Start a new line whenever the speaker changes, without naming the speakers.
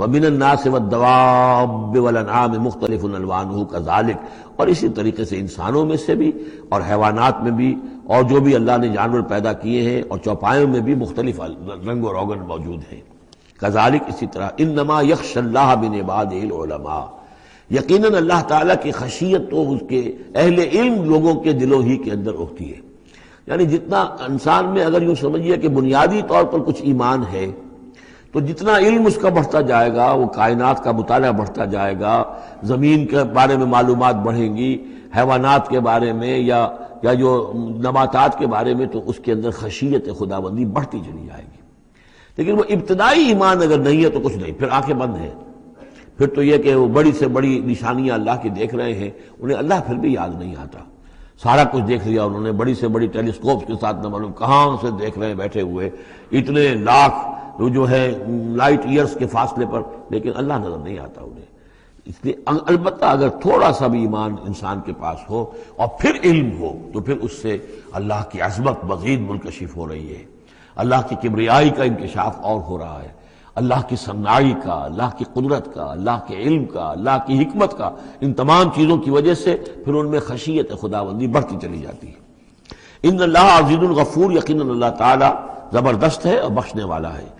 وَمِنَ النَّاسِ وَالدَّوَابِّ وَالْأَنْعَامِ مُخْتَلِفٌ أَلْوَانُهُ كَذَلِكَ، اور اسی طریقے سے انسانوں میں سے بھی اور حیوانات میں بھی، اور جو بھی اللہ نے جانور پیدا کیے ہیں اور چوپایوں میں بھی مختلف رنگ و روگن موجود ہیں۔ کذالک، اسی طرح، انما یخشی اللہ من عبادہ العلماء، یقیناً اللہ تعالیٰ کی خشیت تو اس کے اہل علم لوگوں کے دلوں ہی کے اندر ہوتی ہے۔ یعنی جتنا انسان میں اگر یوں سمجھیے کہ بنیادی طور پر کچھ ایمان ہے، تو جتنا علم اس کا بڑھتا جائے گا، وہ کائنات کا مطالعہ بڑھتا جائے گا، زمین کے بارے میں معلومات بڑھیں گی، حیوانات کے بارے میں یا جو نباتات کے بارے میں، تو اس کے اندر خشیت خداوندی بڑھتی چلی جائے گی۔ لیکن وہ ابتدائی ایمان اگر نہیں ہے تو کچھ نہیں، پھر آنکھیں بند ہیں، پھر تو یہ کہ وہ بڑی سے بڑی نشانیاں اللہ کی دیکھ رہے ہیں، انہیں اللہ پھر بھی یاد نہیں آتا۔ سارا کچھ دیکھ لیا انہوں نے، بڑی سے بڑی ٹیلیسکوپ کے ساتھ نہ معلوم کہاں سے دیکھ رہے ہیں بیٹھے ہوئے، اتنے لاکھ جو ہے لائٹ ایئرز کے فاصلے پر، لیکن اللہ نظر نہیں آتا انہیں۔ اس لیے البتہ اگر تھوڑا سا بھی ایمان انسان کے پاس ہو اور پھر علم ہو، تو پھر اس سے اللہ کی عظمت مزید منکشف ہو رہی ہے، اللہ کی کبریائی کا انکشاف اور ہو رہا ہے، اللہ کی صناعی کا، اللہ کی قدرت کا، اللہ کے علم کا، اللہ کی حکمت کا، ان تمام چیزوں کی وجہ سے پھر ان میں خشیت خداوندی بڑھتی چلی جاتی ہے۔ ان اللہ عزیز الغفور، یقیناً اللہ تعالی زبردست ہے اور بخشنے والا ہے۔